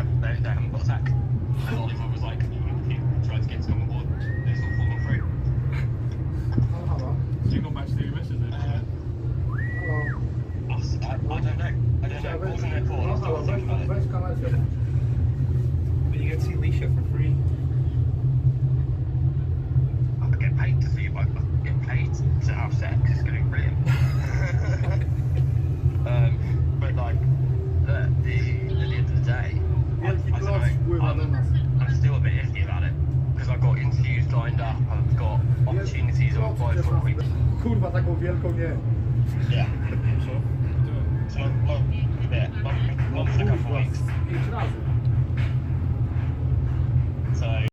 haven't got a tack. And Oliver was like, he tried to get to come on board, and it's all falling through. Oh, hello. So you got back to do your missions then? Hello. I don't know. I don't know. Balls in their court. I'm still thinking about it. Weź kamerę. But you get to see Leisha for free. I get paid to see you, but I get paid to have sex. It's going to be brilliant. But like, at the end of the day, I don't know. I'm still a bit iffy about it because I've got interviews lined up. I've got opportunities I've applied for a week. Kurwa, taką wielką nie. Yeah. So, yeah, long for a couple of weeks. 5 razy.